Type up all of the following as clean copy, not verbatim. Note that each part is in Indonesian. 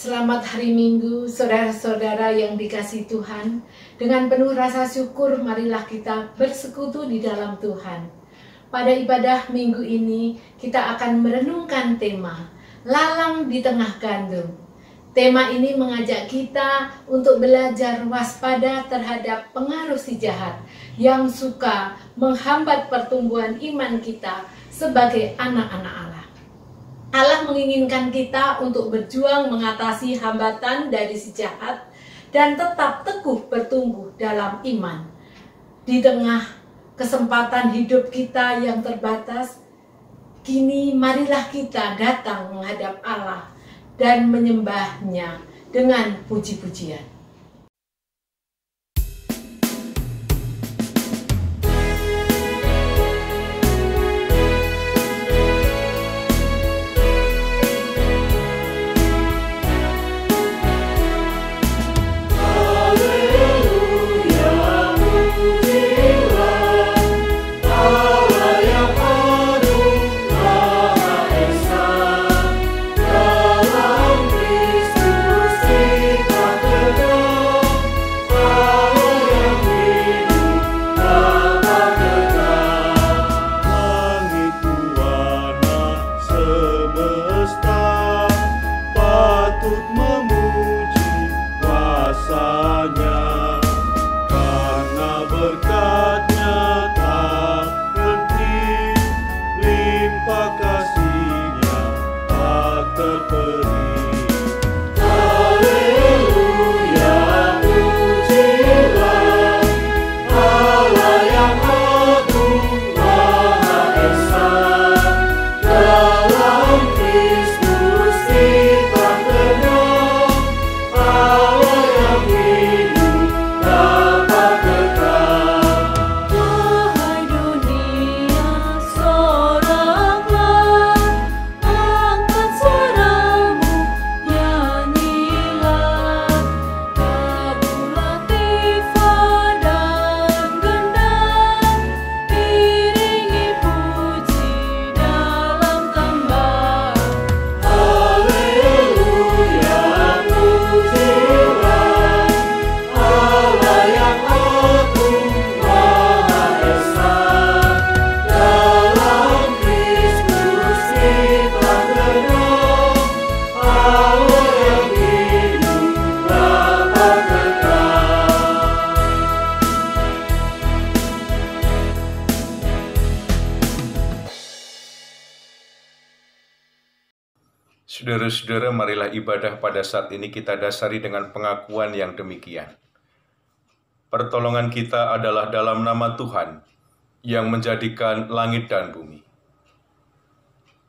Selamat hari Minggu, saudara-saudara yang dikasihi Tuhan. Dengan penuh rasa syukur, marilah kita bersekutu di dalam Tuhan. Pada ibadah minggu ini, kita akan merenungkan tema Lalang di Tengah Gandum. Tema ini mengajak kita untuk belajar waspada terhadap pengaruh si jahat yang suka menghambat pertumbuhan iman kita sebagai anak-anak Allah. Allah menginginkan kita untuk berjuang mengatasi hambatan dari si jahat dan tetap teguh bertumbuh dalam iman. Di tengah kesempatan hidup kita yang terbatas, kini marilah kita datang menghadap Allah dan menyembahnya dengan puji-pujian. Saudara-saudara, marilah ibadah pada saat ini kita dasari dengan pengakuan yang demikian. Pertolongan kita adalah dalam nama Tuhan yang menjadikan langit dan bumi.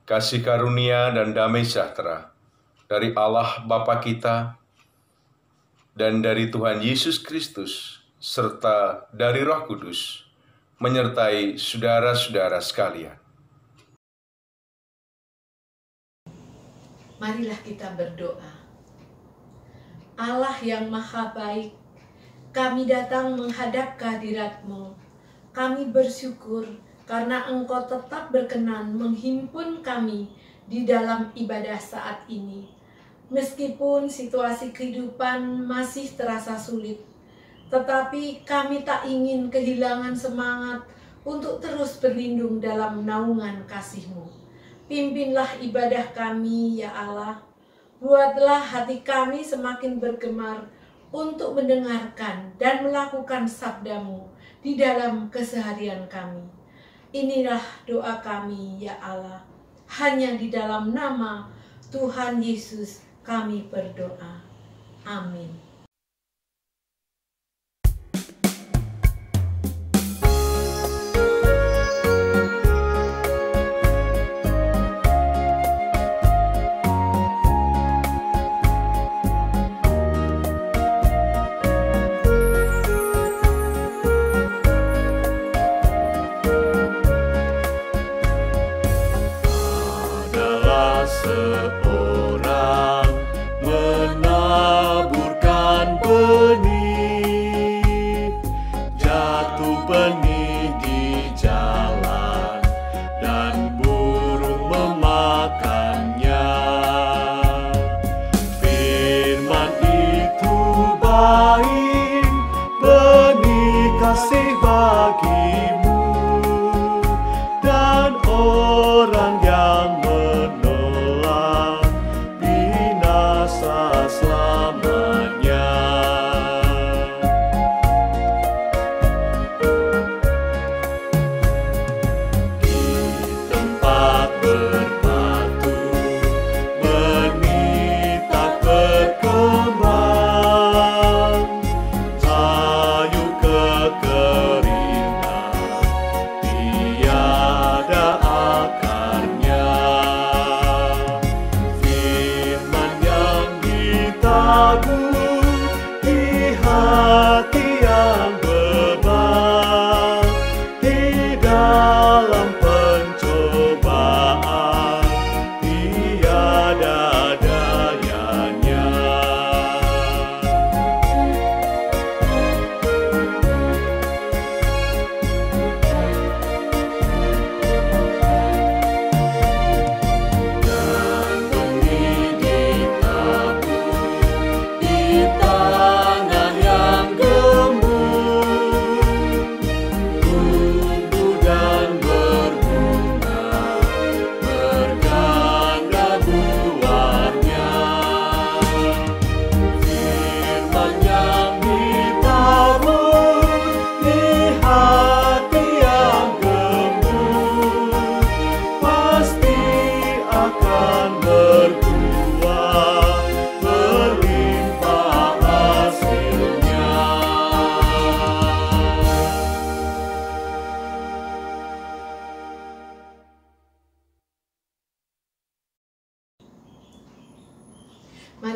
Kasih karunia dan damai sejahtera dari Allah Bapa kita dan dari Tuhan Yesus Kristus serta dari Roh Kudus menyertai saudara-saudara sekalian. Marilah kita berdoa. Allah yang maha baik, kami datang menghadap kehadirat-Mu. Kami bersyukur karena Engkau tetap berkenan menghimpun kami di dalam ibadah saat ini. Meskipun situasi kehidupan masih terasa sulit, tetapi kami tak ingin kehilangan semangat untuk terus berlindung dalam naungan kasih-Mu. Pimpinlah ibadah kami, ya Allah. Buatlah hati kami semakin bergemar untuk mendengarkan dan melakukan sabda-Mu di dalam keseharian kami. Inilah doa kami, ya Allah. Hanya di dalam nama Tuhan Yesus kami berdoa. Amin. Seorang menaburkan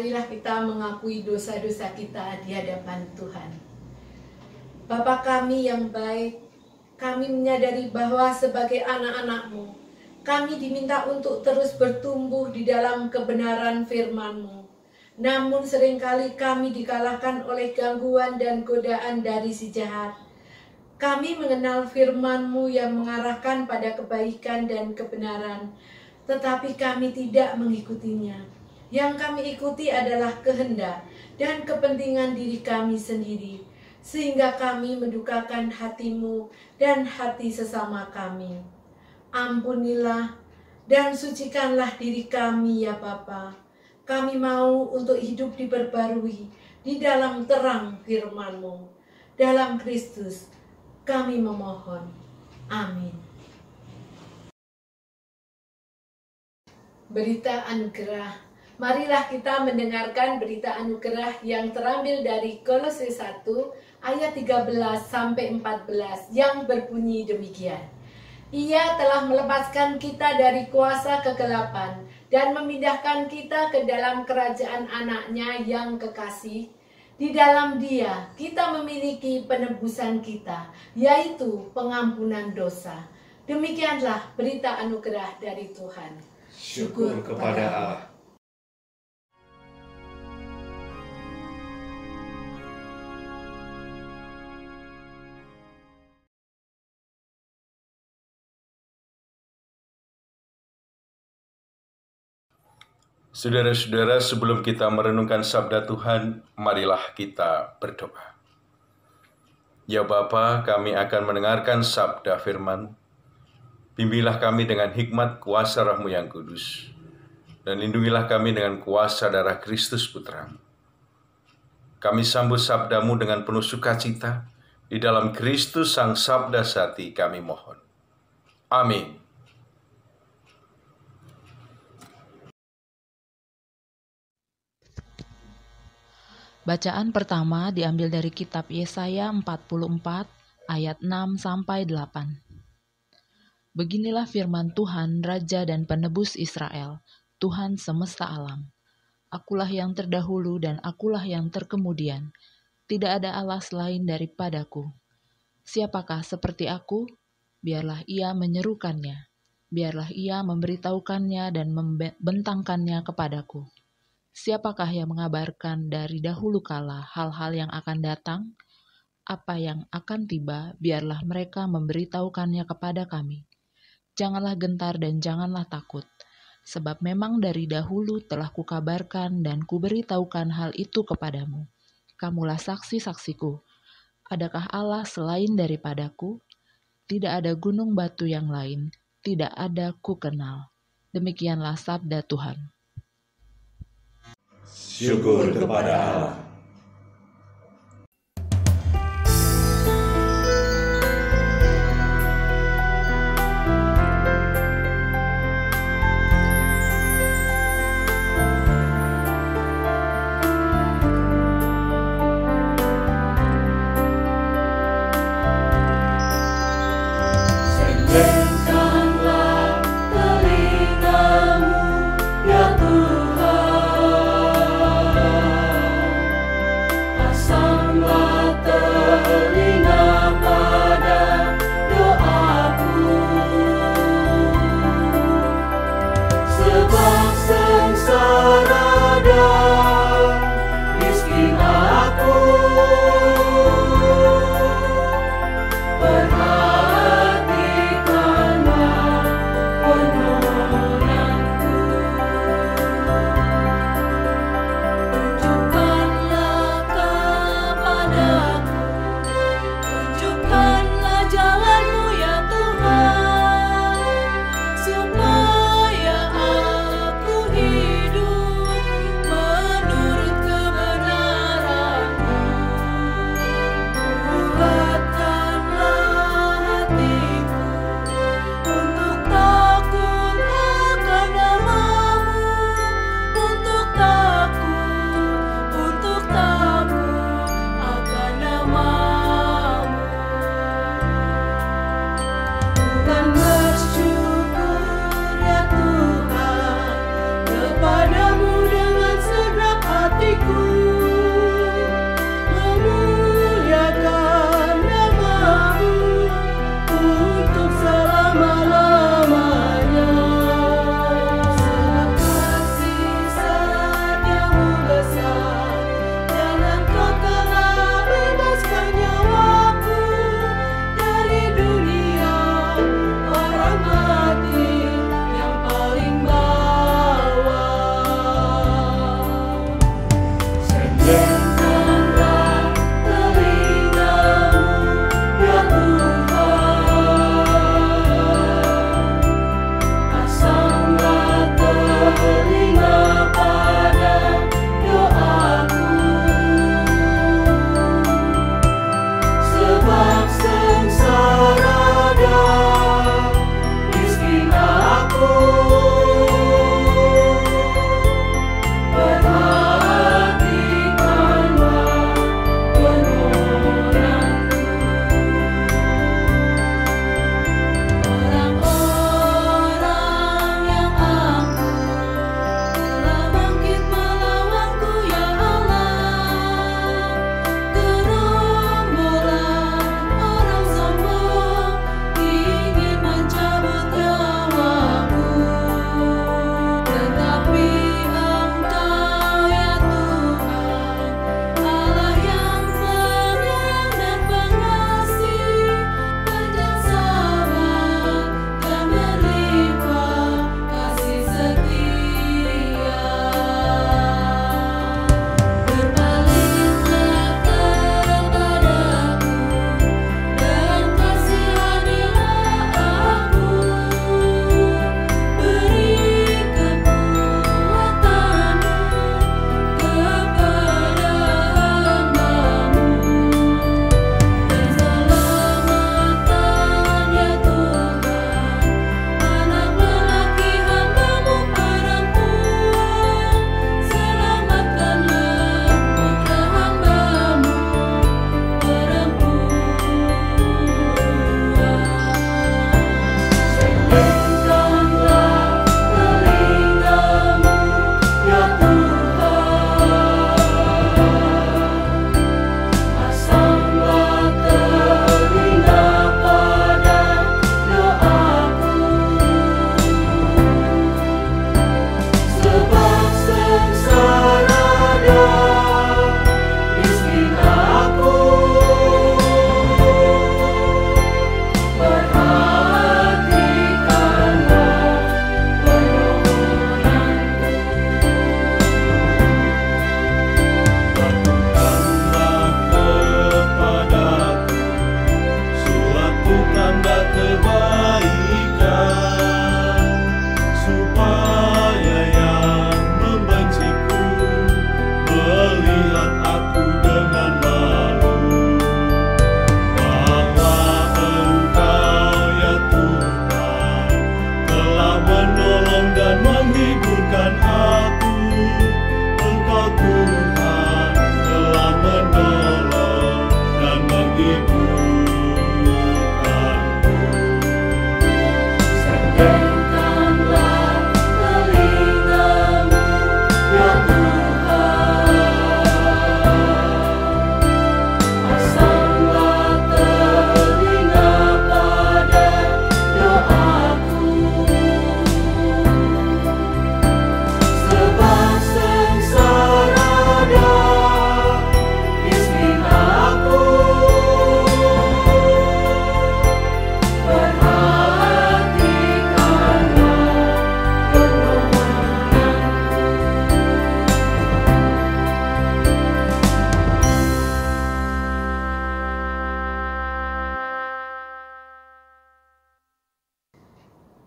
marilah kita mengakui dosa-dosa kita di hadapan Tuhan. Bapa kami yang baik, kami menyadari bahwa sebagai anak-anak-Mu, kami diminta untuk terus bertumbuh di dalam kebenaran firman-Mu. Namun seringkali kami dikalahkan oleh gangguan dan godaan dari si jahat. Kami mengenal firman-Mu yang mengarahkan pada kebaikan dan kebenaran, tetapi kami tidak mengikutinya. Yang kami ikuti adalah kehendak dan kepentingan diri kami sendiri, sehingga kami mendukakan hati-Mu dan hati sesama kami. Ampunilah dan sucikanlah diri kami ya Bapa. Kami mau untuk hidup diperbarui di dalam terang firman-Mu. Dalam Kristus kami memohon. Amin. Berita anugerah. Marilah kita mendengarkan berita anugerah yang terambil dari Kolose 1 ayat 13 sampai 14 yang berbunyi demikian. Ia telah melepaskan kita dari kuasa kegelapan dan memindahkan kita ke dalam kerajaan anaknya yang kekasih. Di dalam Dia kita memiliki penebusan kita, yaitu pengampunan dosa. Demikianlah berita anugerah dari Tuhan. Syukur kepada Allah. Saudara-saudara, sebelum kita merenungkan sabda Tuhan, marilah kita berdoa. Ya Bapa, kami akan mendengarkan sabda firman. Bimbinglah kami dengan hikmat kuasa Roh-Mu yang kudus, dan lindungilah kami dengan kuasa darah Kristus Putra-Mu. Kami sambut sabda-Mu dengan penuh sukacita, di dalam Kristus Sang Sabda Sati kami mohon. Amin. Bacaan pertama diambil dari kitab Yesaya 44 ayat 6 sampai 8. Beginilah firman Tuhan, Raja dan Penebus Israel, Tuhan semesta alam. Akulah yang terdahulu dan akulah yang terkemudian. Tidak ada Allah selain daripadaku. Siapakah seperti aku? Biarlah ia menyerukannya. Biarlah ia memberitahukannya dan membentangkannya kepadaku. Siapakah yang mengabarkan dari dahulu kala hal-hal yang akan datang? Apa yang akan tiba, biarlah mereka memberitahukannya kepada kami. Janganlah gentar dan janganlah takut, sebab memang dari dahulu telah kukabarkan dan kuberitahukan hal itu kepadamu. Kamulah saksi-saksiku. Adakah Allah selain daripadaku? Tidak ada gunung batu yang lain, tidak ada ku kenal. Demikianlah sabda Tuhan. Syukur kepada Allah.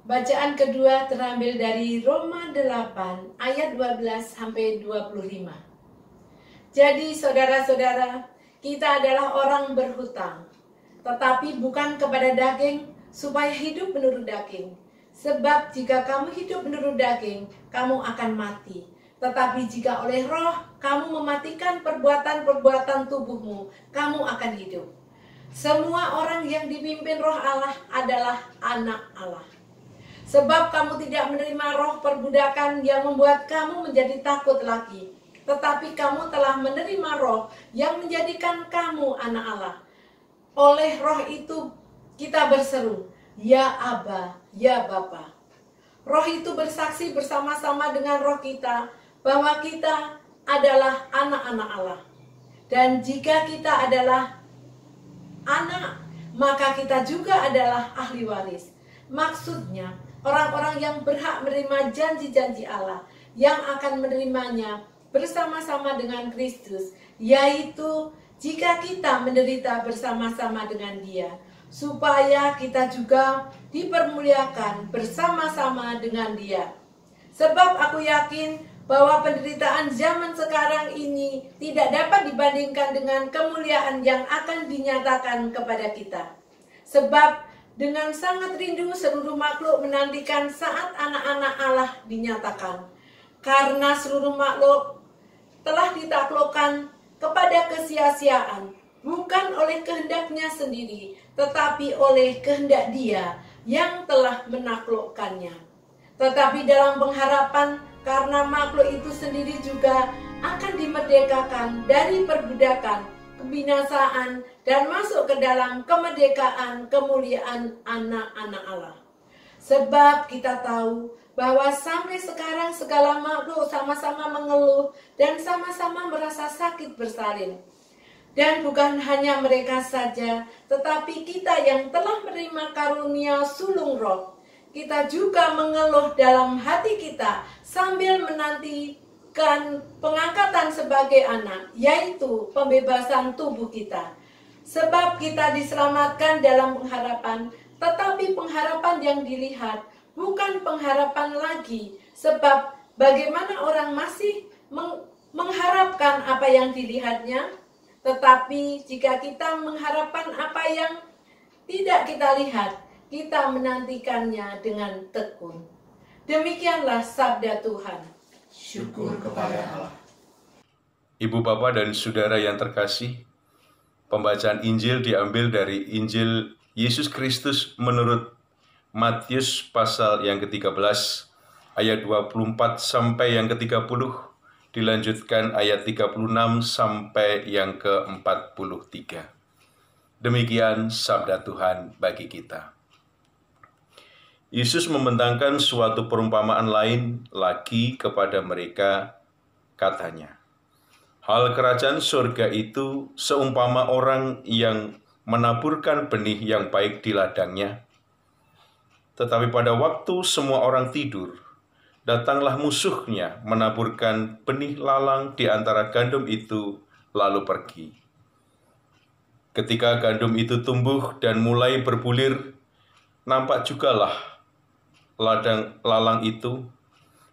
Bacaan kedua terambil dari Roma 8 ayat 12 sampai 25. Jadi saudara-saudara, kita adalah orang berhutang, tetapi bukan kepada daging supaya hidup menurut daging. Sebab jika kamu hidup menurut daging, kamu akan mati. Tetapi jika oleh roh kamu mematikan perbuatan-perbuatan tubuhmu, kamu akan hidup. Semua orang yang dipimpin roh Allah adalah anak Allah. Sebab kamu tidak menerima roh perbudakan yang membuat kamu menjadi takut lagi, tetapi kamu telah menerima roh yang menjadikan kamu anak Allah. Oleh roh itu kita berseru, ya Aba, ya Bapa. Roh itu bersaksi bersama-sama dengan roh kita bahwa kita adalah anak-anak Allah. Dan jika kita adalah anak, maka kita juga adalah ahli waris. Maksudnya, orang-orang yang berhak menerima janji-janji Allah, yang akan menerimanya bersama-sama dengan Kristus, yaitu jika kita menderita bersama-sama dengan Dia, supaya kita juga dipermuliakan bersama-sama dengan Dia. Sebab aku yakin bahwa penderitaan zaman sekarang ini tidak dapat dibandingkan dengan kemuliaan yang akan dinyatakan kepada kita. Sebab dengan sangat rindu seluruh makhluk menantikan saat anak-anak Allah dinyatakan. Karena seluruh makhluk telah ditaklukkan kepada kesia-siaan, bukan oleh kehendaknya sendiri, tetapi oleh kehendak Dia yang telah menaklukkannya. Tetapi dalam pengharapan, karena makhluk itu sendiri juga akan dimerdekakan dari perbudakan, kebinasaan, dan masuk ke dalam kemerdekaan kemuliaan anak-anak Allah. Sebab kita tahu bahwa sampai sekarang segala makhluk sama-sama mengeluh dan sama-sama merasa sakit bersalin. Dan bukan hanya mereka saja, tetapi kita yang telah menerima karunia sulung roh, kita juga mengeluh dalam hati kita sambil menantikan pengangkatan sebagai anak, yaitu pembebasan tubuh kita. Sebab kita diselamatkan dalam pengharapan, tetapi pengharapan yang dilihat bukan pengharapan lagi. Sebab bagaimana orang masih mengharapkan apa yang dilihatnya? Tetapi jika kita mengharapkan apa yang tidak kita lihat, kita menantikannya dengan tekun. Demikianlah sabda Tuhan. Syukur kepada Allah. Ibu, Bapak, dan Saudara yang terkasih, pembacaan Injil diambil dari Injil Yesus Kristus menurut Matius pasal yang ke-13, ayat 24 sampai yang ke-30, dilanjutkan ayat 36 sampai yang ke-43. Demikian sabda Tuhan bagi kita. Yesus membentangkan suatu perumpamaan lain lagi kepada mereka, katanya, hal kerajaan surga itu seumpama orang yang menaburkan benih yang baik di ladangnya. Tetapi pada waktu semua orang tidur, datanglah musuhnya menaburkan benih lalang di antara gandum itu, lalu pergi. Ketika gandum itu tumbuh dan mulai berbulir, nampak jugalah ladang lalang itu.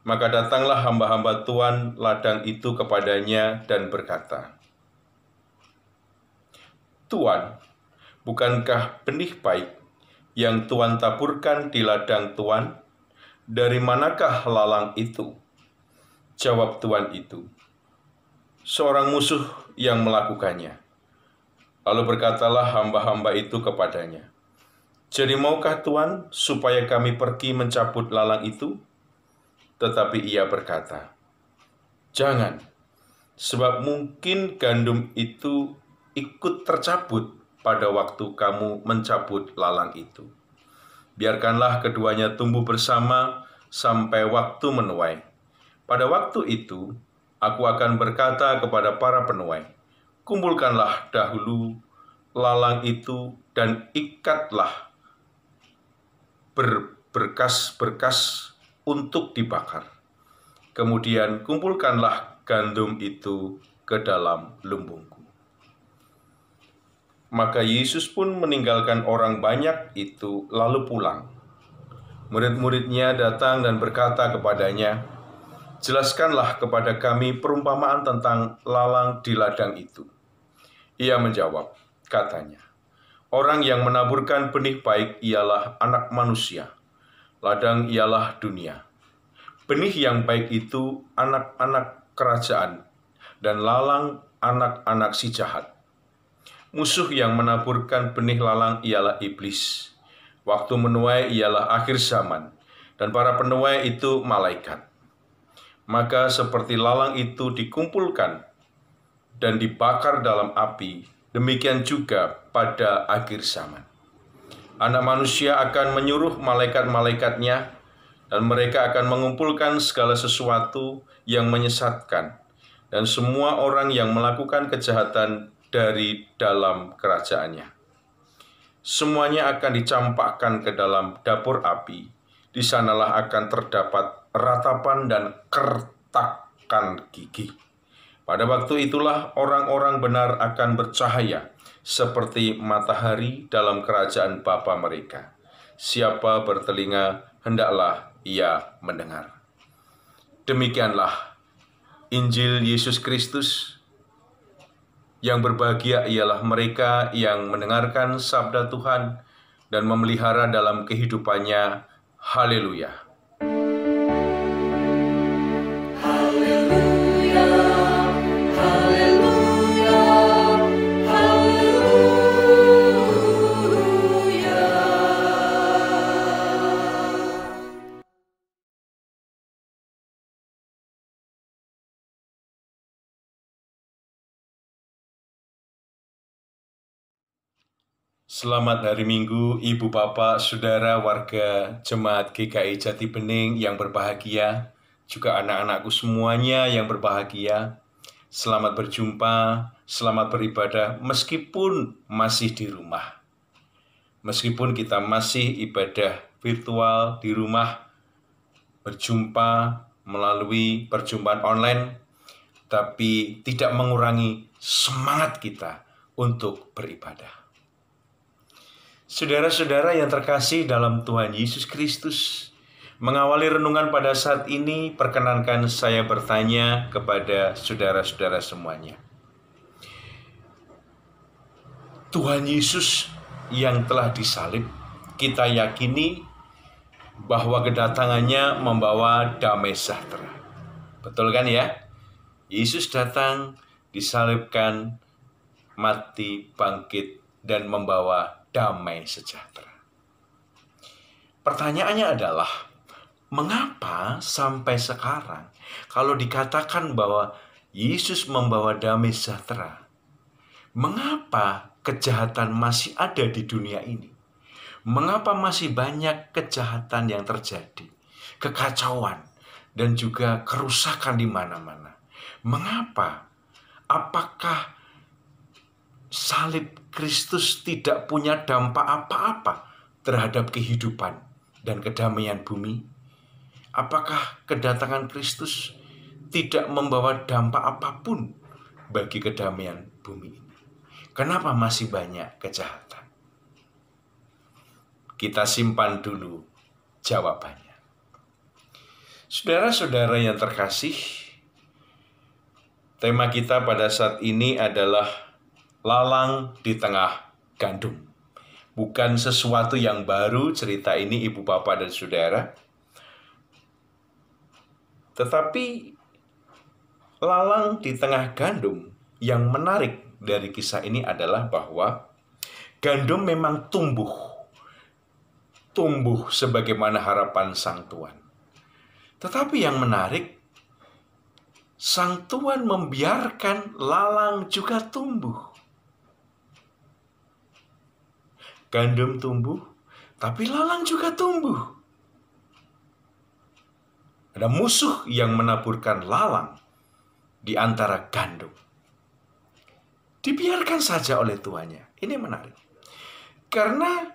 Maka datanglah hamba-hamba Tuan ladang itu kepadanya dan berkata, Tuan, bukankah benih baik yang Tuan taburkan di ladang Tuan? Dari manakah lalang itu? Jawab Tuan itu, seorang musuh yang melakukannya. Lalu berkatalah hamba-hamba itu kepadanya, jadi maukah Tuan supaya kami pergi mencabut lalang itu? Tetapi ia berkata, jangan, sebab mungkin gandum itu ikut tercabut pada waktu kamu mencabut lalang itu. Biarkanlah keduanya tumbuh bersama sampai waktu menuai. Pada waktu itu, aku akan berkata kepada para penuai, kumpulkanlah dahulu lalang itu dan ikatlah berberkas-berkas untuk dibakar. Kemudian kumpulkanlah gandum itu ke dalam lumbungku. Maka Yesus pun meninggalkan orang banyak itu lalu pulang. Murid-muridnya datang dan berkata kepadanya, "Jelaskanlah kepada kami perumpamaan tentang lalang di ladang itu." Ia menjawab, katanya, "Orang yang menaburkan benih baik ialah Anak Manusia. Ladang ialah dunia. Benih yang baik itu anak-anak kerajaan, dan lalang anak-anak si jahat. Musuh yang menaburkan benih lalang ialah iblis. Waktu menuai ialah akhir zaman, dan para penuai itu malaikat. Maka seperti lalang itu dikumpulkan dan dibakar dalam api, demikian juga pada akhir zaman. Anak Manusia akan menyuruh malaikat-malaikatnya, dan mereka akan mengumpulkan segala sesuatu yang menyesatkan, dan semua orang yang melakukan kejahatan dari dalam kerajaannya. Semuanya akan dicampakkan ke dalam dapur api. Di sanalah akan terdapat ratapan dan kertakan gigi. Pada waktu itulah orang-orang benar akan bercahaya seperti matahari dalam kerajaan Bapa mereka. Siapa bertelinga, hendaklah ia mendengar." Demikianlah Injil Yesus Kristus. Yang berbahagia ialah mereka yang mendengarkan sabda Tuhan dan memelihara dalam kehidupannya. Haleluya. Haleluya, haleluya, haleluya. Selamat hari Minggu, Ibu, Bapak, Saudara, warga Jemaat GKI Jati Bening yang berbahagia, juga anak-anakku semuanya yang berbahagia. Selamat berjumpa, selamat beribadah meskipun masih di rumah. Meskipun kita masih ibadah virtual di rumah, berjumpa melalui perjumpaan online, tapi tidak mengurangi semangat kita untuk beribadah. Saudara-saudara yang terkasih dalam Tuhan Yesus Kristus, mengawali renungan pada saat ini, perkenankan saya bertanya kepada saudara-saudara semuanya. Tuhan Yesus yang telah disalib, kita yakini bahwa kedatangannya membawa damai sejahtera. Betul kan ya? Yesus datang, disalibkan, mati, bangkit, dan membawa damai sejahtera. Pertanyaannya adalah, mengapa sampai sekarang kalau dikatakan bahwa Yesus membawa damai sejahtera, mengapa kejahatan masih ada di dunia ini? Mengapa masih banyak kejahatan yang terjadi, kekacauan, dan juga kerusakan di mana-mana? Mengapa? Apakah salib Kristus tidak punya dampak apa-apa terhadap kehidupan dan kedamaian bumi? Apakah kedatangan Kristus tidak membawa dampak apapun bagi kedamaian bumi ini? Kenapa masih banyak kejahatan? Kita simpan dulu jawabannya. Saudara-saudara yang terkasih, tema kita pada saat ini adalah lalang di tengah gandum. Bukan sesuatu yang baru cerita ini, Ibu, Bapak, dan Saudara. Tetapi lalang di tengah gandum, yang menarik dari kisah ini adalah bahwa gandum memang tumbuh sebagaimana harapan Sang Tuhan. Tetapi yang menarik, Sang Tuhan membiarkan lalang juga tumbuh. Gandum tumbuh, tapi lalang juga tumbuh. Ada musuh yang menaburkan lalang di antara gandum. Dibiarkan saja oleh tuannya. Ini menarik. Karena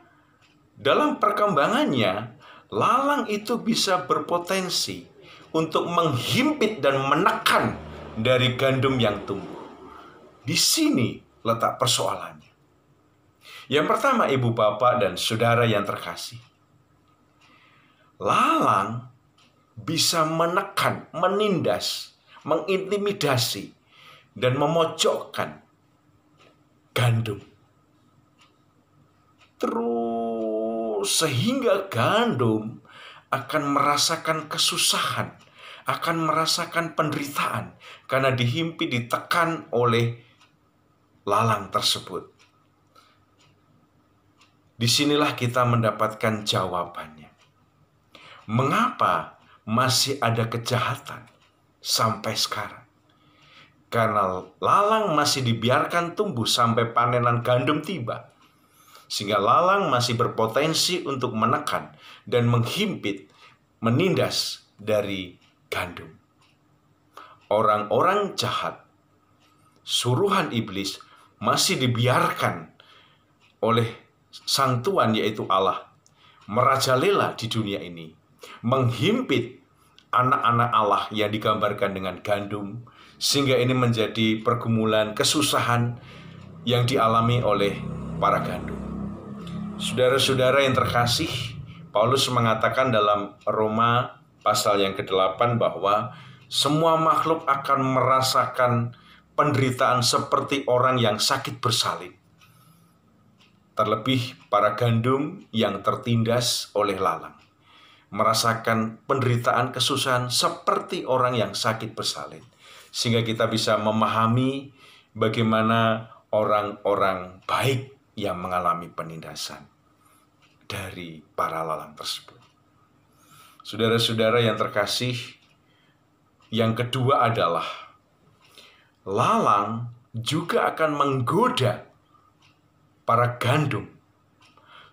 dalam perkembangannya, lalang itu bisa berpotensi untuk menghimpit dan menekan dari gandum yang tumbuh. Di sini letak persoalannya. Yang pertama, Ibu, Bapak, dan Saudara yang terkasih. lalang bisa menekan, menindas, mengintimidasi, dan memojokkan gandum. Terus sehingga gandum akan merasakan kesusahan, akan merasakan penderitaan karena dihimpit, ditekan oleh lalang tersebut. Disinilah kita mendapatkan jawabannya. Mengapa masih ada kejahatan sampai sekarang? Karena lalang masih dibiarkan tumbuh sampai panenan gandum tiba. Sehingga lalang masih berpotensi untuk menekan dan menghimpit, menindas dari gandum. Orang-orang jahat, suruhan iblis, masih dibiarkan oleh Sang Tuhan yaitu Allah merajalela di dunia ini, menghimpit anak-anak Allah yang digambarkan dengan gandum, sehingga ini menjadi pergumulan kesusahan yang dialami oleh para gandum. Saudara-saudara yang terkasih, Paulus mengatakan dalam Roma pasal yang ke-8 bahwa semua makhluk akan merasakan penderitaan seperti orang yang sakit bersalin. Terlebih para gandum yang tertindas oleh lalang merasakan penderitaan kesusahan seperti orang yang sakit bersalin. Sehingga kita bisa memahami bagaimana orang-orang baik yang mengalami penindasan dari para lalang tersebut. Saudara-saudara yang terkasih, yang kedua adalah lalang juga akan menggoda para gandum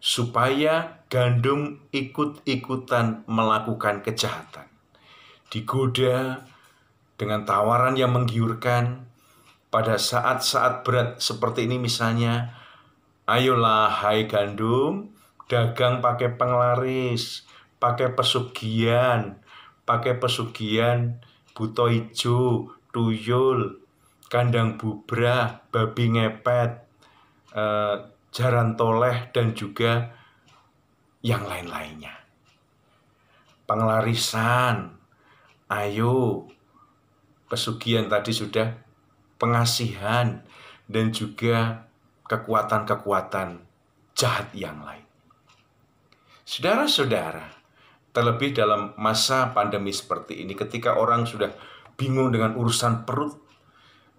supaya gandum ikut-ikutan melakukan kejahatan. Digoda dengan tawaran yang menggiurkan pada saat-saat berat seperti ini misalnya, ayolah hai gandum, dagang pakai penglaris, pakai pesugihan buto ijo, tuyul, kandang bubrah, babi ngepet, jaran toleh, dan juga yang lain-lainnya. Penglarisan, ayo, pesugihan tadi sudah, pengasihan, dan juga kekuatan-kekuatan jahat yang lain. Saudara-saudara, terlebih dalam masa pandemi seperti ini, ketika orang sudah bingung dengan urusan perut,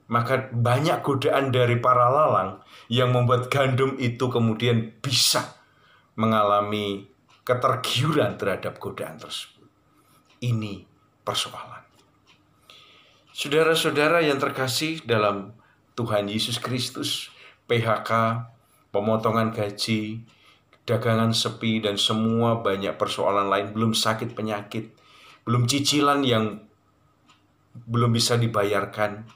maka banyak godaan dari para lalang yang membuat gandum itu kemudian bisa mengalami ketergiuran terhadap godaan tersebut. Ini persoalan. Saudara-saudara yang terkasih dalam Tuhan Yesus Kristus, PHK, pemotongan gaji, dagangan sepi, dan semua banyak persoalan lain, belum sakit penyakit, belum cicilan yang belum bisa dibayarkan.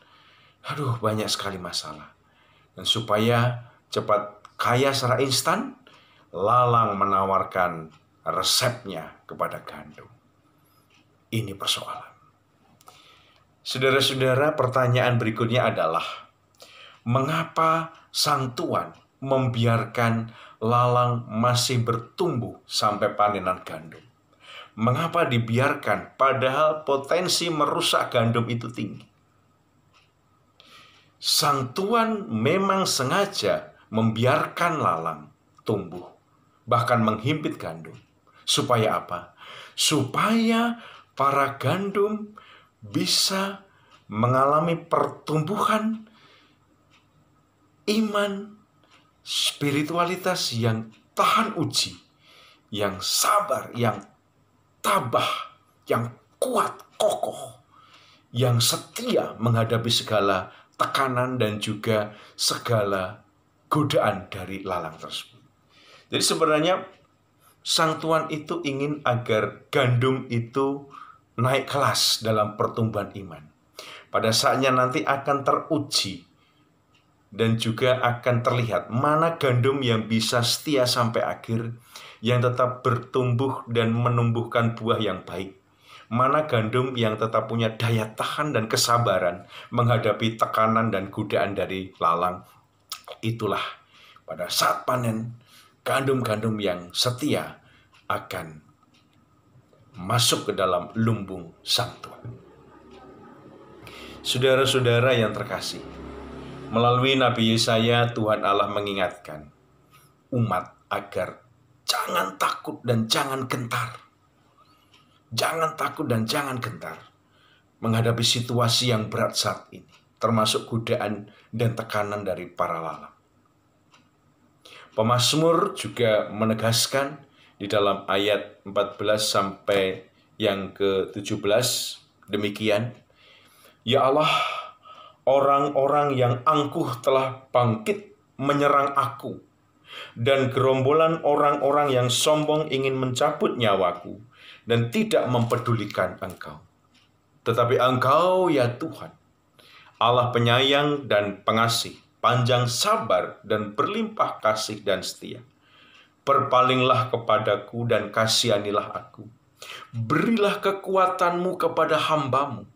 Aduh, banyak sekali masalah. Dan supaya cepat kaya secara instan, lalang menawarkan resepnya kepada gandum. Ini persoalan. Saudara-saudara, pertanyaan berikutnya adalah, mengapa Sang Tuhan membiarkan lalang masih bertumbuh sampai panenan gandum? Mengapa dibiarkan padahal potensi merusak gandum itu tinggi? Sang Tuhan memang sengaja membiarkan lalang tumbuh, bahkan menghimpit gandum. Supaya apa? Supaya para gandum bisa mengalami pertumbuhan iman, spiritualitas yang tahan uji, yang sabar, yang tabah, yang kuat, kokoh, yang setia menghadapi segala tekanan dan juga segala godaan dari lalang tersebut. Jadi sebenarnya Sang Tuhan itu ingin agar gandum itu naik kelas dalam pertumbuhan iman. Pada saatnya nanti akan teruji dan juga akan terlihat mana gandum yang bisa setia sampai akhir, yang tetap bertumbuh dan menumbuhkan buah yang baik. Mana gandum yang tetap punya daya tahan dan kesabaran menghadapi tekanan dan godaan dari lalang. Itulah pada saat panen, gandum-gandum yang setia akan masuk ke dalam lumbung Sang Tuhan. Saudara-saudara yang terkasih, melalui Nabi Yesaya Tuhan Allah mengingatkan umat agar jangan takut dan jangan gentar. Jangan takut dan jangan gentar menghadapi situasi yang berat saat ini, termasuk godaan dan tekanan dari para lalang. Pemazmur juga menegaskan di dalam ayat 14 sampai yang ke-17 demikian, "Ya Allah, orang-orang yang angkuh telah bangkit menyerang aku, dan gerombolan orang-orang yang sombong ingin mencabut nyawaku dan tidak mempedulikan Engkau. Tetapi Engkau, ya Tuhan, Allah penyayang dan pengasih, panjang sabar dan berlimpah kasih dan setia. Berpalinglah kepadaku dan kasihanilah aku. Berilah kekuatan-Mu kepada hamba-Mu,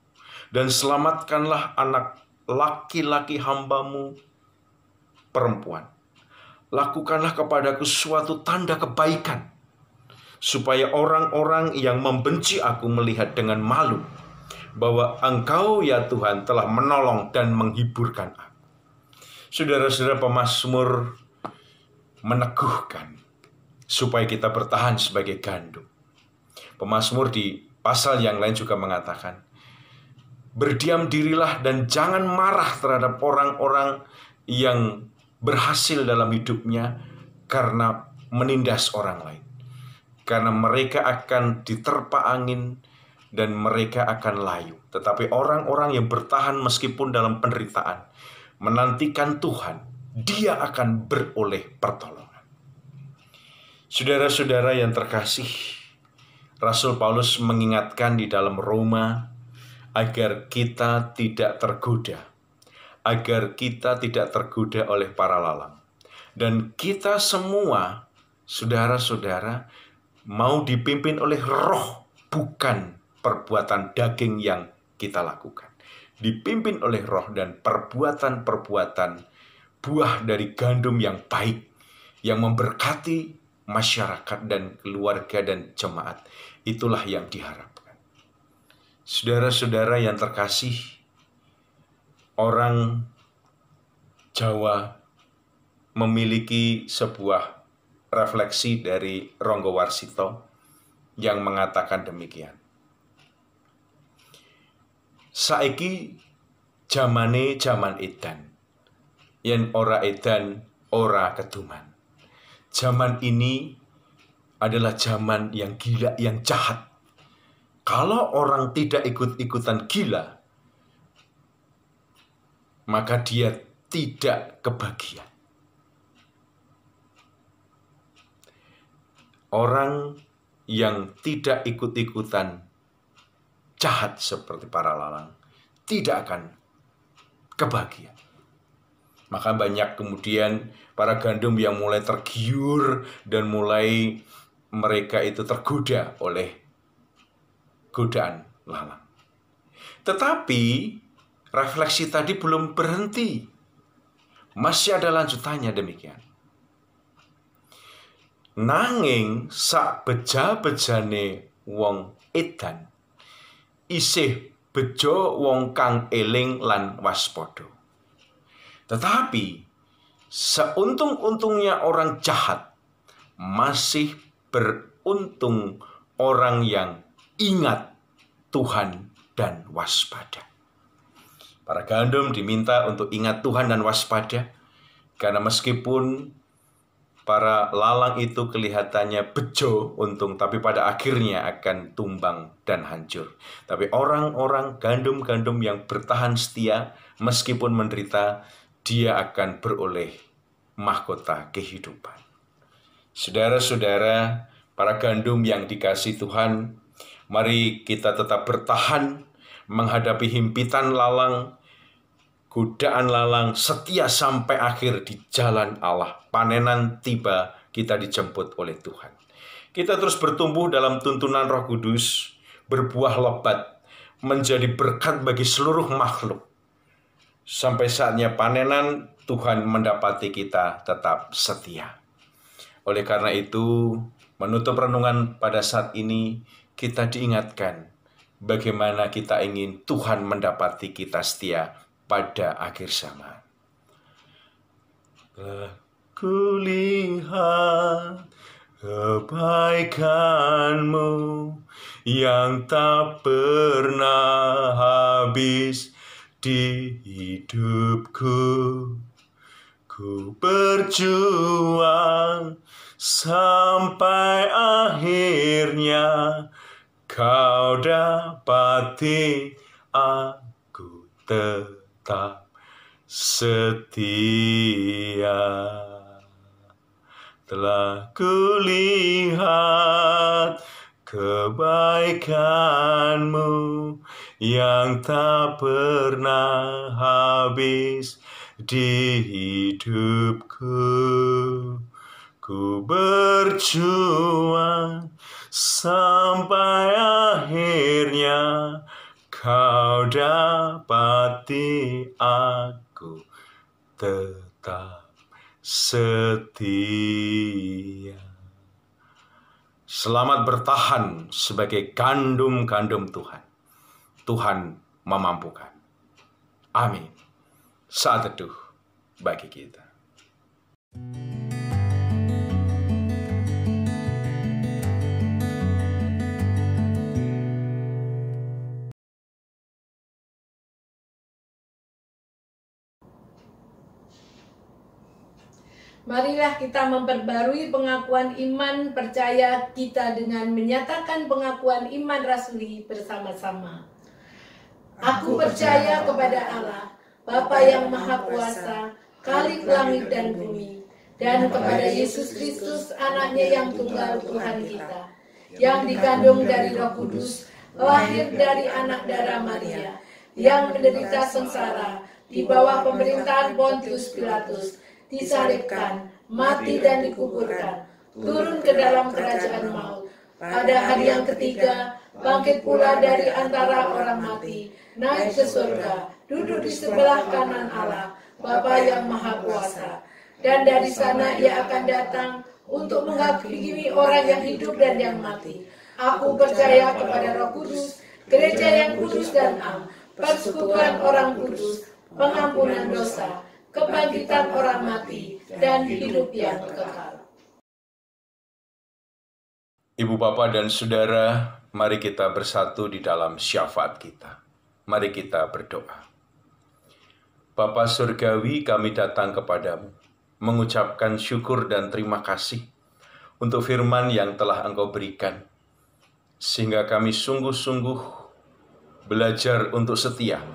dan selamatkanlah anak laki-laki hamba-Mu perempuan. Lakukanlah kepadaku suatu tanda kebaikan, supaya orang-orang yang membenci aku melihat dengan malu bahwa Engkau, ya Tuhan, telah menolong dan menghiburkan aku." Saudara-saudara, pemazmur meneguhkan supaya kita bertahan sebagai gandum. Pemazmur di pasal yang lain juga mengatakan, "Berdiam dirilah dan jangan marah terhadap orang-orang yang berhasil dalam hidupnya karena menindas orang lain. Karena mereka akan diterpa angin dan mereka akan layu. Tetapi orang-orang yang bertahan meskipun dalam penderitaan, menantikan Tuhan, Dia akan beroleh pertolongan." Saudara-saudara yang terkasih, Rasul Paulus mengingatkan di dalam Roma agar kita tidak tergoda, agar kita tidak tergoda oleh para lalang. Dan kita semua, saudara-saudara, mau dipimpin oleh Roh, bukan perbuatan daging yang kita lakukan. Dipimpin oleh Roh dan perbuatan-perbuatan buah dari gandum yang baik, yang memberkati masyarakat dan keluarga dan jemaat. Itulah yang diharapkan. Saudara-saudara yang terkasih, orang Jawa memiliki sebuah refleksi dari Ronggo Warsito yang mengatakan demikian. "Saiki jamane jaman edan, yen ora edan ora keduman." Zaman ini adalah zaman yang gila, yang jahat. Kalau orang tidak ikut-ikutan gila, maka dia tidak kebahagiaan. Orang yang tidak ikut-ikutan jahat seperti para lalang tidak akan kebahagiaan. Maka banyak kemudian para gandum yang mulai tergiur dan mulai mereka itu tergoda oleh godaan lalang. Tetapi refleksi tadi belum berhenti. Masih ada lanjutannya demikian. "Nanging sak beja-bejane wong edan, isih bejo wong kang eling lan waspada. Tetapi seuntung-untungnya orang jahat, masih beruntung orang yang ingat Tuhan dan waspada." Para gandum diminta untuk ingat Tuhan dan waspada, karena meskipun para lalang itu kelihatannya bejo untung, tapi pada akhirnya akan tumbang dan hancur. Tapi orang-orang gandum-gandum yang bertahan setia, meskipun menderita, dia akan beroleh mahkota kehidupan. Saudara-saudara, para gandum yang dikasihi Tuhan, mari kita tetap bertahan menghadapi himpitan lalang, godaan lalang, setia sampai akhir di jalan Allah. Panenan tiba, kita dijemput oleh Tuhan. Kita terus bertumbuh dalam tuntunan Roh Kudus, berbuah lebat, menjadi berkat bagi seluruh makhluk. Sampai saatnya panenan, Tuhan mendapati kita tetap setia. Oleh karena itu, menutup renungan pada saat ini, kita diingatkan bagaimana kita ingin Tuhan mendapati kita setia pada akhir zaman. Ku lihat kebaikan-Mu yang tak pernah habis di hidupku. Ku berjuang sampai akhirnya Kau dapati aku tetap setia. Telah kulihat kebaikan-Mu yang tak pernah habis di hidupku. Ku berjuang sampai akhirnya Kau dapati aku tetap setia. Selamat bertahan sebagai kandum-kandum Tuhan. Tuhan memampukan. Amin. Saat teduh bagi kita. Marilah kita memperbarui pengakuan iman percaya kita dengan menyatakan pengakuan iman rasuli bersama-sama. Aku percaya kepada Allah, Bapa yang Maha Kuasa, Khalik langit dan bumi, dan kepada Yesus Kristus, anaknya yang tunggal Tuhan kita, yang dikandung dari Roh Kudus, lahir dari anak darah Maria, yang menderita sengsara di bawah pemerintahan Pontius Pilatus, disalibkan, mati dan dikuburkan, turun ke dalam kerajaan maut. Pada hari yang ketiga, bangkit pula dari antara orang mati, naik ke surga, duduk di sebelah kanan Allah, Bapa yang Maha Kuasa. Dan dari sana ia akan datang untuk menghakimi orang yang hidup dan yang mati. Aku percaya kepada Roh Kudus, gereja yang kudus dan am, persekutuan orang kudus, pengampunan dosa, kebangkitan orang mati, dan hidup yang kekal. Ibu, Bapak, dan Saudara, mari kita bersatu di dalam syafaat kita. Mari kita berdoa. Bapa Surgawi, kami datang kepadamu, mengucapkan syukur dan terima kasih untuk firman yang telah Engkau berikan, sehingga kami sungguh-sungguh belajar untuk setia,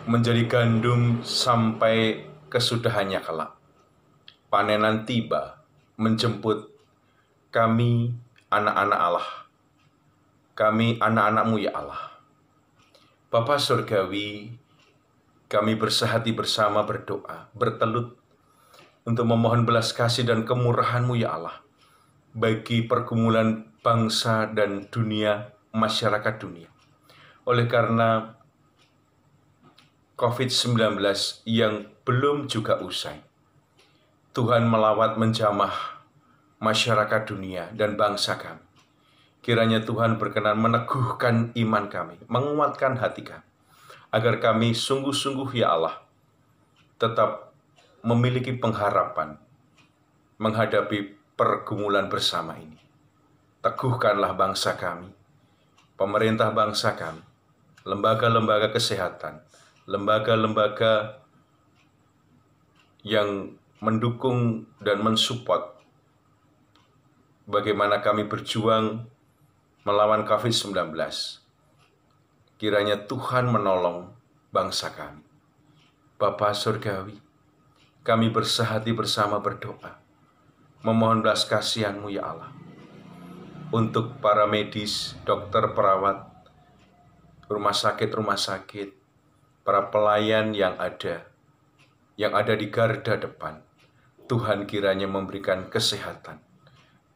menjadi gandum sampai kesudahannya kelak. Panenan tiba menjemput kami anak-anak Allah. Kami anak-anak-Mu ya Allah. Bapa Surgawi, kami bersehati bersama berdoa, bertelut untuk memohon belas kasih dan kemurahan-Mu ya Allah, bagi pergumulan bangsa dan dunia, masyarakat dunia. Oleh karena COVID-19 yang belum juga usai, Tuhan melawat menjamah masyarakat dunia dan bangsa kami. Kiranya Tuhan berkenan meneguhkan iman kami, menguatkan hati kami, agar kami sungguh-sungguh ya Allah, tetap memiliki pengharapan menghadapi pergumulan bersama ini. Teguhkanlah bangsa kami, pemerintah bangsa kami, lembaga-lembaga kesehatan, lembaga-lembaga yang mendukung dan mensupport bagaimana kami berjuang melawan COVID-19. Kiranya Tuhan menolong bangsa kami. Bapa Surgawi, kami bersehati bersama berdoa, memohon belas kasihan-Mu ya Allah, untuk para medis, dokter, perawat, rumah sakit, para pelayan yang ada di garda depan. Tuhan kiranya memberikan kesehatan,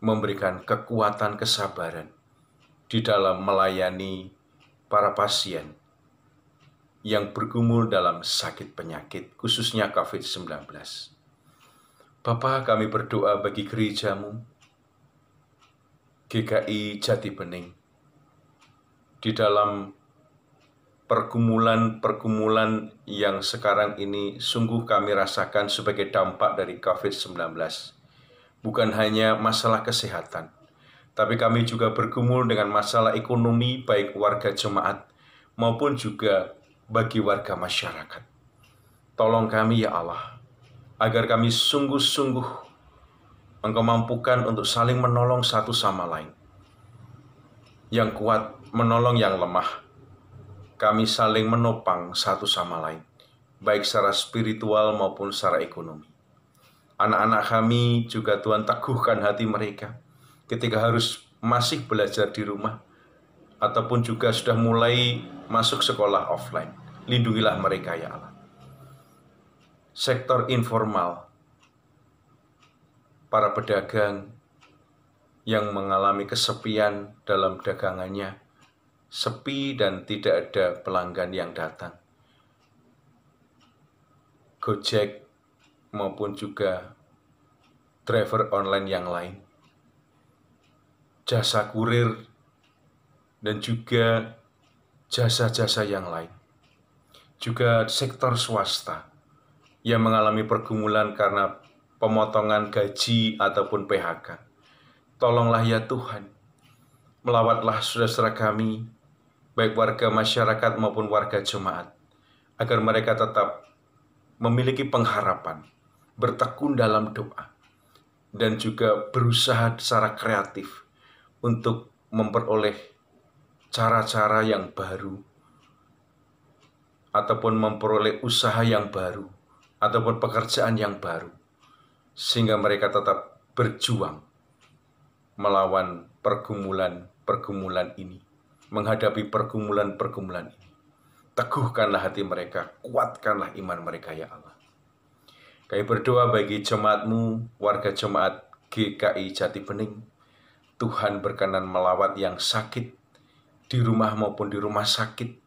memberikan kekuatan, kesabaran di dalam melayani para pasien yang bergumul dalam sakit penyakit, khususnya COVID-19. Bapa, kami berdoa bagi gereja-Mu, GKI Jati Bening, di dalam pergumulan-pergumulan yang sekarang ini sungguh kami rasakan sebagai dampak dari COVID-19. Bukan hanya masalah kesehatan, tapi kami juga bergumul dengan masalah ekonomi baik warga jemaat maupun juga bagi warga masyarakat. Tolong kami ya Allah, agar kami sungguh-sungguh Engkau mampukan untuk saling menolong satu sama lain. Yang kuat menolong yang lemah. Kami saling menopang satu sama lain, baik secara spiritual maupun secara ekonomi. Anak-anak kami juga Tuhan teguhkan hati mereka ketika harus masih belajar di rumah, ataupun juga sudah mulai masuk sekolah offline. Lindungilah mereka ya Allah. Sektor informal, para pedagang yang mengalami kesepian dalam dagangannya, sepi dan tidak ada pelanggan yang datang. Gojek maupun juga driver online yang lain, jasa kurir, dan juga jasa-jasa yang lain. Juga sektor swasta yang mengalami pergumulan karena pemotongan gaji ataupun PHK. Tolonglah ya Tuhan, melawatlah saudara-saudara kami, baik warga masyarakat maupun warga jemaat, agar mereka tetap memiliki pengharapan, bertekun dalam doa, dan juga berusaha secara kreatif untuk memperoleh cara-cara yang baru, ataupun memperoleh usaha yang baru, ataupun pekerjaan yang baru, sehingga mereka tetap berjuang melawan pergumulan-pergumulan ini, menghadapi pergumulan-pergumulan ini. Teguhkanlah hati mereka, kuatkanlah iman mereka ya Allah. Kami berdoa bagi jemaat-Mu, warga jemaat GKI Jati Bening. Tuhan berkenan melawat yang sakit di rumah maupun di rumah sakit.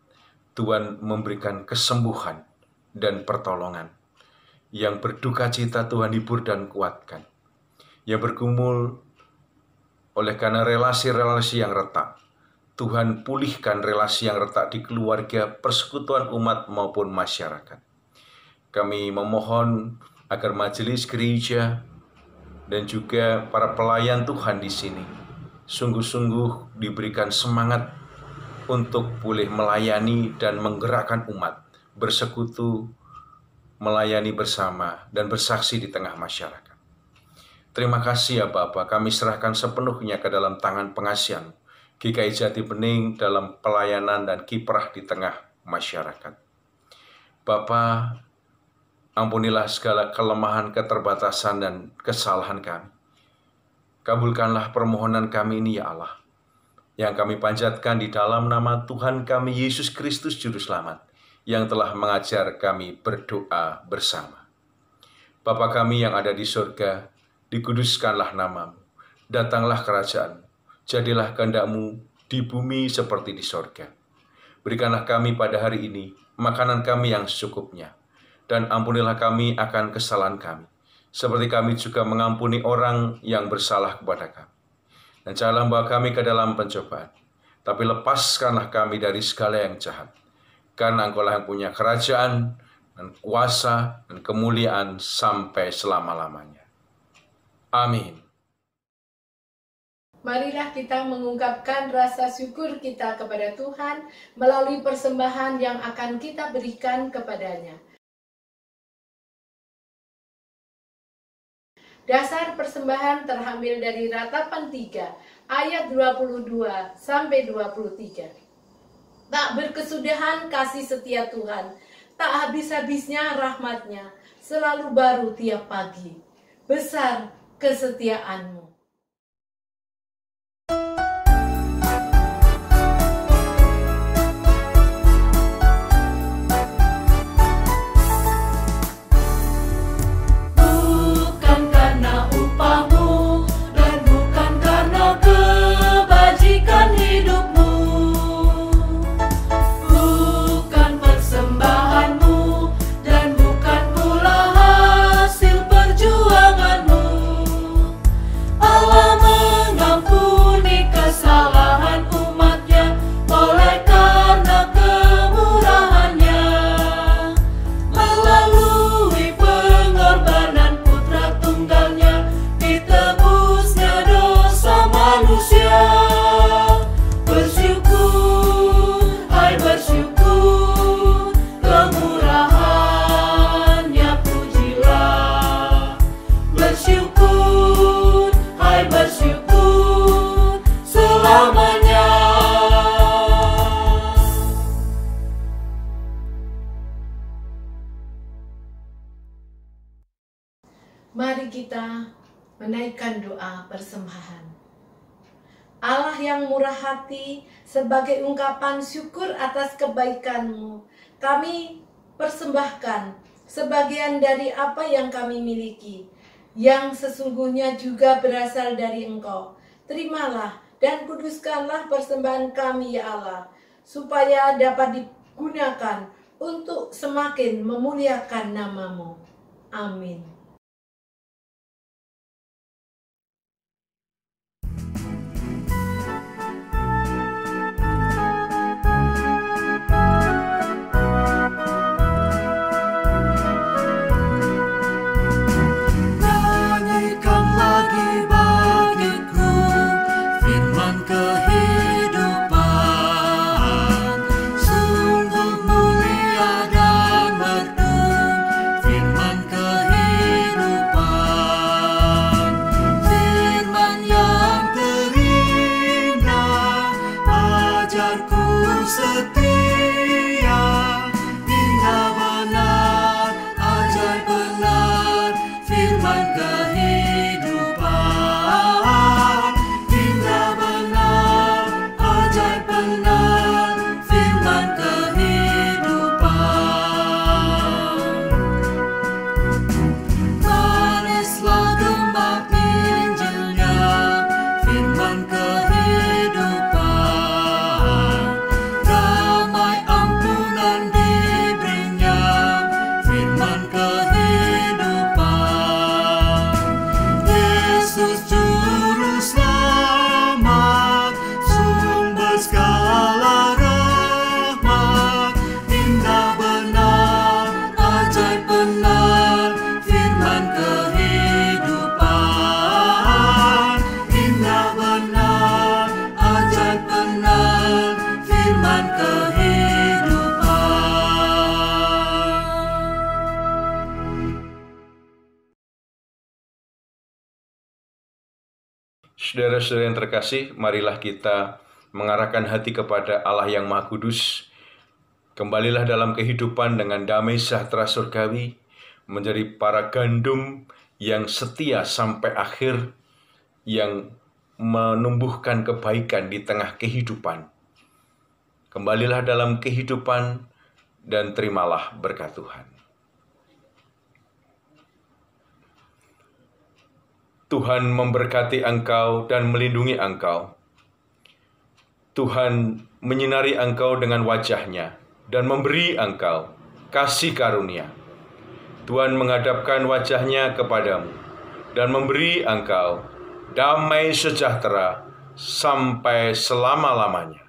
Tuhan memberikan kesembuhan dan pertolongan. Yang berduka cita Tuhan hibur dan kuatkan. Yang bergumul oleh karena relasi-relasi yang retak, Tuhan pulihkan relasi yang retak di keluarga, persekutuan umat maupun masyarakat. Kami memohon agar majelis gereja dan juga para pelayan Tuhan di sini sungguh-sungguh diberikan semangat untuk boleh melayani dan menggerakkan umat, bersekutu, melayani bersama dan bersaksi di tengah masyarakat. Terima kasih ya Bapa, kami serahkan sepenuhnya ke dalam tangan pengasihan GKI Jati Bening dalam pelayanan dan kiprah di tengah masyarakat. Bapa, ampunilah segala kelemahan, keterbatasan, dan kesalahan kami. Kabulkanlah permohonan kami ini ya Allah, yang kami panjatkan di dalam nama Tuhan kami Yesus Kristus Juru Selamat, yang telah mengajar kami berdoa bersama. Bapa kami yang ada di surga, dikuduskanlah nama-Mu, datanglah kerajaan-Mu. Jadilah kehendak-Mu di bumi seperti di sorga. Berikanlah kami pada hari ini makanan kami yang secukupnya. Dan ampunilah kami akan kesalahan kami, seperti kami juga mengampuni orang yang bersalah kepada kami. Dan janganlah membawa kami ke dalam pencobaan, tapi lepaskanlah kami dari segala yang jahat. Karena Engkau-lah yang punya kerajaan, dan kuasa, dan kemuliaan sampai selama-lamanya. Amin. Marilah kita mengungkapkan rasa syukur kita kepada Tuhan melalui persembahan yang akan kita berikan kepadanya. Dasar persembahan terambil dari Ratapan 3 ayat 22 sampai 23. Tak berkesudahan kasih setia Tuhan, tak habis-habisnya rahmat-Nya, selalu baru tiap pagi. Besar kesetiaan-Mu. Perjuanganmu Mari kita menaikkan doa persembahan. Allah yang murah hati, sebagai ungkapan syukur atas kebaikan-Mu, kami persembahkan sebagian dari apa yang kami miliki, yang sesungguhnya juga berasal dari Engkau. Terimalah dan kuduskanlah persembahan kami, ya Allah, supaya dapat digunakan untuk semakin memuliakan nama-Mu. Amin. Saudara-saudara yang terkasih, marilah kita mengarahkan hati kepada Allah yang Maha Kudus. Kembalilah dalam kehidupan dengan damai sejahtera surgawi, menjadi para gandum yang setia sampai akhir, yang menumbuhkan kebaikan di tengah kehidupan. Kembalilah dalam kehidupan dan terimalah berkat Tuhan. Tuhan memberkati engkau dan melindungi engkau. Tuhan menyinari engkau dengan wajah-Nya dan memberi engkau kasih karunia. Tuhan menghadapkan wajah-Nya kepadamu dan memberi engkau damai sejahtera sampai selama-lamanya.